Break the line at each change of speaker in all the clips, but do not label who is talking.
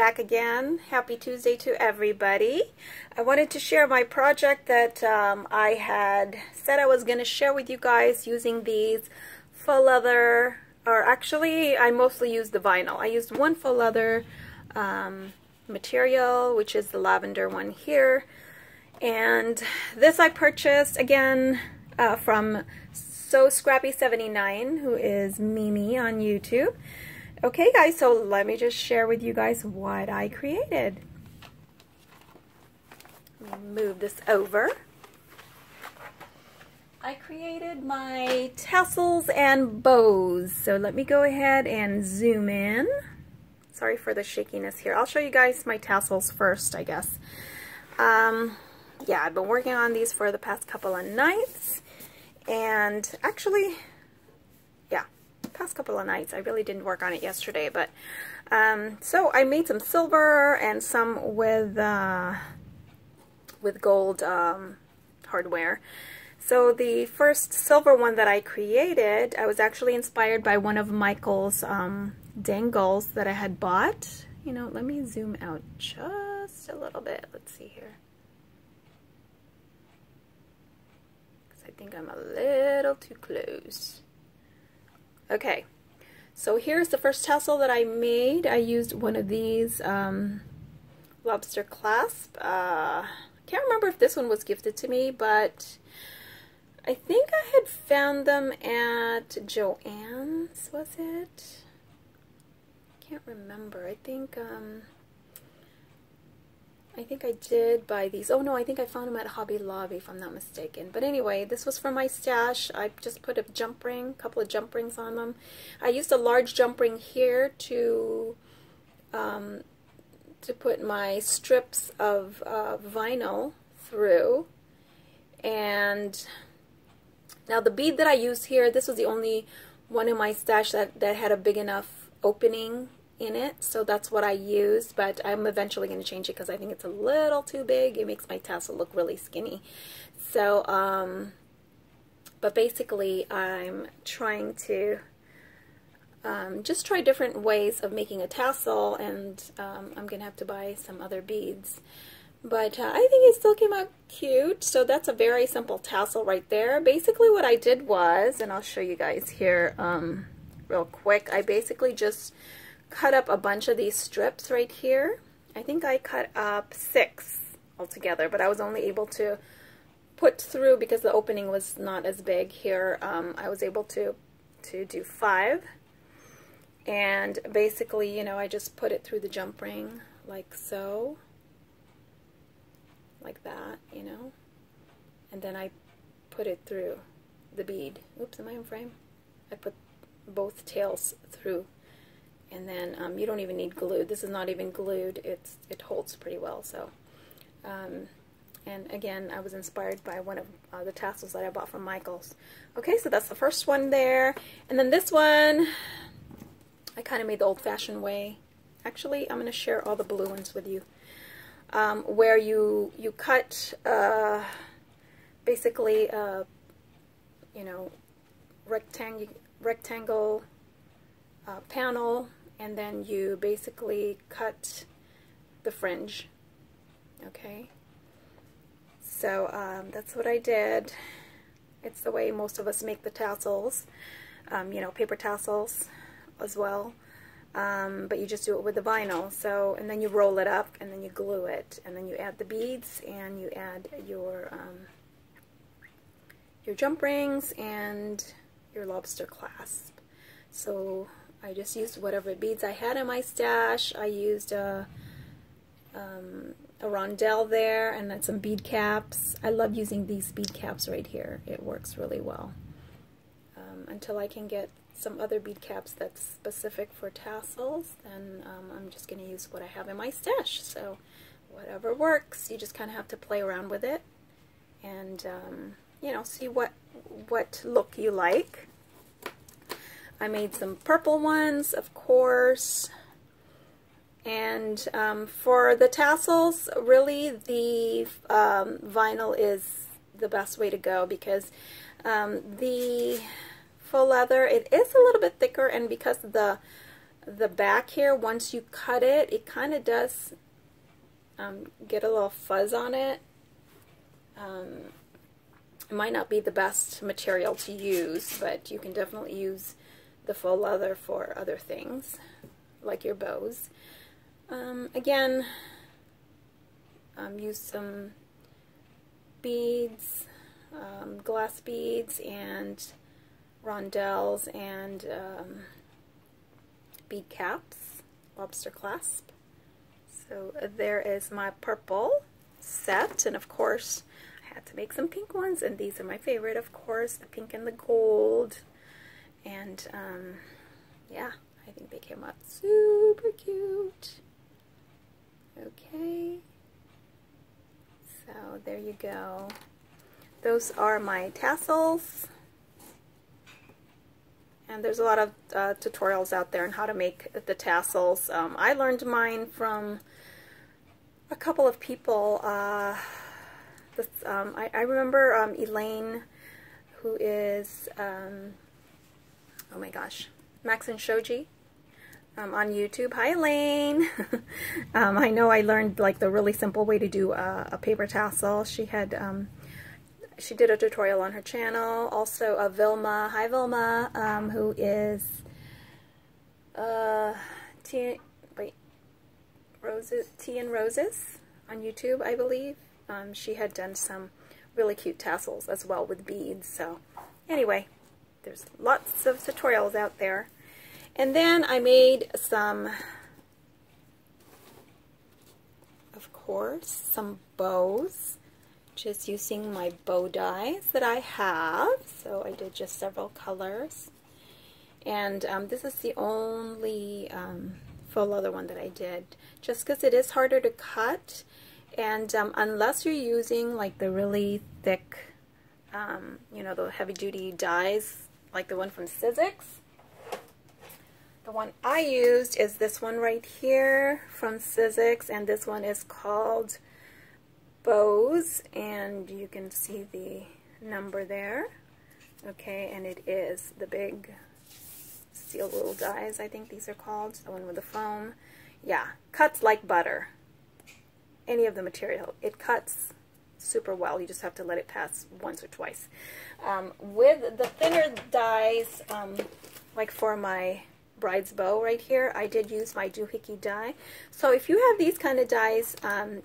back again. Happy Tuesday to everybody. I wanted to share my project that I had said I was going to share with you guys using these faux leather, or actually I mostly used the vinyl. I used one faux leather material, which is the lavender one here, and this I purchased again from So Scrappy 79, who is Mimi on YouTube. Okay guys, so let me just share with you guys what I created. Let me move this over. I created my tassels and bows. So let me go ahead and zoom in. Sorry for the shakiness here. I'll show you guys my tassels first, I guess. Yeah, I've been working on these for the past couple of nights. And actually, yeah, past couple of nights. I really didn't work on it yesterday, but so I made some silver and some with gold hardware. So the first silver one that I created, I was actually inspired by one of Michael's dangles that I had bought. You know, let me zoom out just a little bit. Let's see here. Because I think I'm a little too close. Okay, so here's the first tassel that I made. I used one of these lobster clasp. Can't remember if this one was gifted to me, but I think I had found them at Joann's, was it? Can't remember. I think I did buy these. Oh no, I think I found them at Hobby Lobby if I'm not mistaken. But anyway, this was from my stash. I just put a jump ring, a couple of jump rings on them. I used a large jump ring here to put my strips of vinyl through. And now the bead that I used here, this was the only one in my stash that had a big enough opening in it, so that's what I used, but I'm eventually going to change it because I think it's a little too big. It makes my tassel look really skinny. So, but basically I'm trying to just try different ways of making a tassel, and I'm going to have to buy some other beads. But I think it still came out cute. So that's a very simple tassel right there. Basically what I did was, and I'll show you guys here real quick, I basically just cut up a bunch of these strips right here. I think I cut up 6 altogether, but I was only able to put through, because the opening was not as big here, I was able to do 5. And basically, you know, I just put it through the jump ring like so. Like that, you know, and then I put it through the bead. Oops, am I in frame? I put both tails through, and then you don't even need glue. This is not even glued. It holds pretty well. So, and again, I was inspired by one of the tassels that I bought from Michael's. Okay, so that's the first one there, and then this one, I kind of made the old-fashioned way. Actually, I'm going to share all the blue ones with you. Where you cut basically you know, rectangle panel, and then you basically cut the fringe. Okay, so that's what I did. It's the way most of us make the tassels, you know, paper tassels as well. But you just do it with the vinyl. So, and then you roll it up, and then you glue it, and then you add the beads, and you add your jump rings and your lobster clasp. So I just used whatever beads I had in my stash. I used a rondelle there, and then some bead caps. I love using these bead caps right here. It works really well. Until I can get some other bead caps that's specific for tassels, then I'm just going to use what I have in my stash. So whatever works, you just kind of have to play around with it, and you know, see what look you like. I made some purple ones, of course, and for the tassels, really the vinyl is the best way to go, because the faux leather, it is a little bit thicker, and because the the back here, once you cut it, it kind of does get a little fuzz on it. It might not be the best material to use, but you can definitely use the faux leather for other things, like your bows. Again, use some beads, glass beads, and rondelles, and bead caps, lobster clasp. So there is my purple set, and of course I had to make some pink ones, and these are my favorite, of course, the pink and the gold. And yeah, I think they came out super cute. Okay, so there you go. Those are my tassels. And there's a lot of tutorials out there on how to make the tassels. I learned mine from a couple of people. I remember Elaine, who is, oh my gosh, Max and Shoji on YouTube. Hi, Elaine. I know I learned like the really simple way to do a paper tassel. She had she did a tutorial on her channel. Also, Vilma. Hi, Vilma, who is Tea and Roses on YouTube, I believe. She had done some really cute tassels as well with beads. So anyway, there's lots of tutorials out there. And then I made some, of course, some bows, just using my bow dies that I have. So I did just several colors. And this is the only faux leather one that I did, just because it is harder to cut. And unless you're using like the really thick, you know, the heavy-duty dies, like the one from Sizzix. The one I used is this one right here from Sizzix, and this one is called Bows, and you can see the number there. Okay, and it is the big steel wool dies, I think these are called, the one with the foam. Yeah, cuts like butter. Any of the material, it cuts super well. You just have to let it pass once or twice. With the thinner dies, like for my bride's bow right here, I did use my doohickey die. So if you have these kind of dies,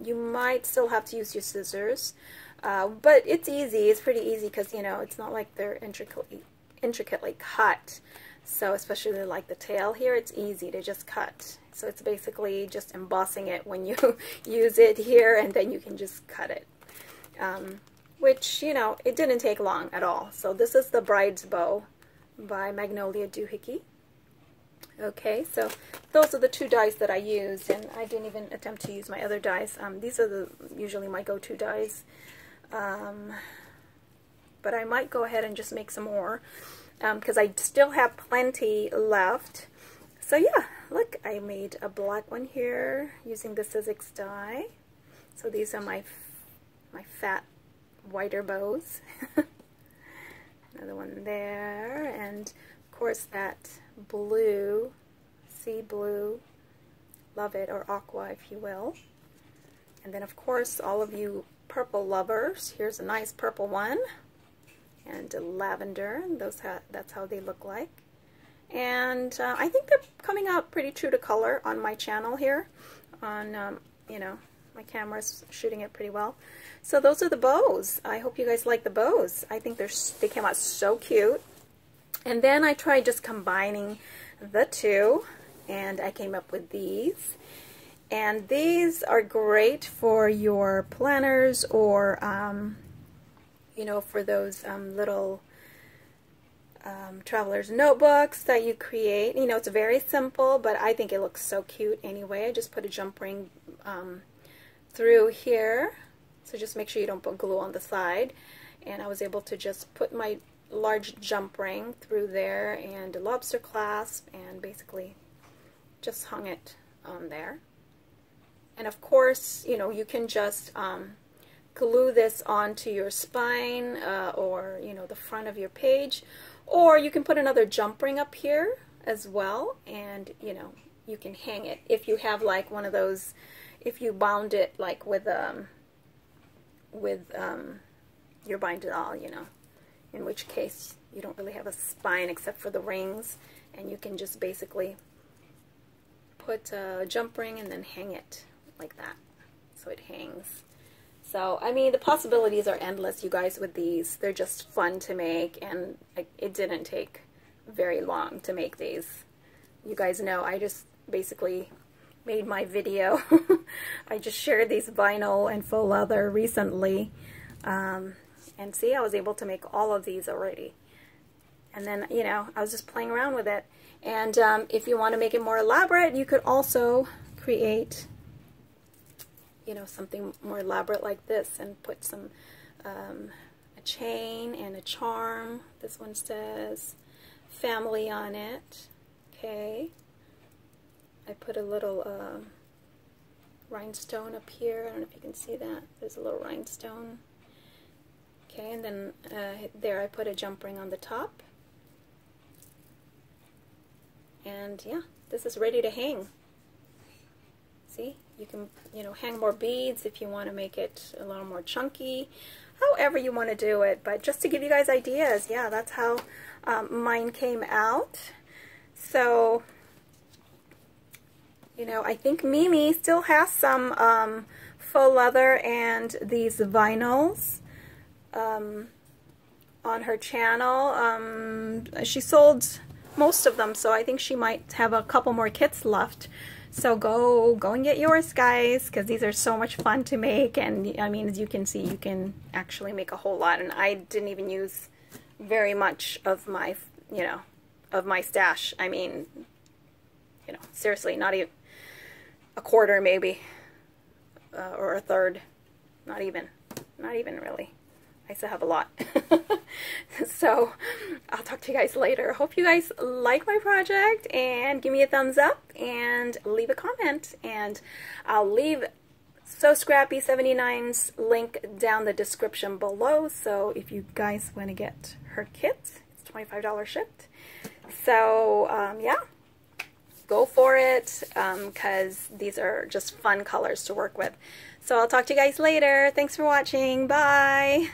you might still have to use your scissors, but it's easy. It's pretty easy because, you know, it's not like they're intricately cut. So especially like the tail here, it's easy to just cut. So it's basically just embossing it when you use it here, and then you can just cut it. Which, you know, it didn't take long at all. So this is the Bride's Bow by Magnolia Doohickey. Okay, so those are the two dies that I used, and I didn't even attempt to use my other dies. These are usually my go-to dies. But I might go ahead and just make some more, because I still have plenty left. So yeah, look, I made a black one here using the Sizzix die. So these are my fat, whiter bows. Another one there, and of course that blue, sea blue, love it, or aqua if you will. And then of course all of you purple lovers, here's a nice purple one, and lavender, and that's how they look like. And I think they're coming out pretty true to color on my channel here. On, you know, my camera's shooting it pretty well. So those are the bows. I hope you guys like the bows. I think they came out so cute. And then I tried just combining the two, and I came up with these. And these are great for your planners, or, you know, for those little traveler's notebooks that you create. You know, it's very simple, but I think it looks so cute anyway. I just put a jump ring through here, so just make sure you don't put glue on the side. And I was able to just put my large jump ring through there, and a lobster clasp, and basically just hung it on there. And of course, you know, you can just glue this onto your spine, or, you know, the front of your page, or you can put another jump ring up here as well, and you know, you can hang it if you have like one of those, if you bound it like with your bind it all, you know, in which case you don't really have a spine except for the rings, and you can just basically put a jump ring and then hang it like that, so it hangs. So, I mean, the possibilities are endless, you guys, with these. They're just fun to make, and it didn't take very long to make these. You guys know, I just basically made my video. I just shared these vinyl and faux leather recently. And see, I was able to make all of these already. And then, you know, I was just playing around with it. And if you want to make it more elaborate, you could also create, you know, something more elaborate like this and put some, a chain and a charm. This one says family on it. Okay. I put a little rhinestone up here. I don't know if you can see that. There's a little rhinestone. Okay, and then there I put a jump ring on the top. And yeah, this is ready to hang. See, you can, you know, hang more beads if you want to make it a little more chunky, however you want to do it. But just to give you guys ideas, yeah, that's how mine came out. So, you know, I think Mimi still has some faux leather and these vinyls on her channel. She sold most of them, so I think she might have a couple more kits left. So go and get yours, guys, because these are so much fun to make. And I mean, as you can see, you can actually make a whole lot. And I didn't even use very much of my, you know, of my stash. I mean, you know, seriously, not even a quarter maybe, or a third. Not even really. I still have a lot. So I'll talk to you guys later. Hope you guys like my project, and give me a thumbs up and leave a comment. And I'll leave So Scrappy 79's link down the description below. So if you guys want to get her kit, it's $25 shipped. So yeah, go for it, because these are just fun colors to work with. So I'll talk to you guys later. Thanks for watching. Bye.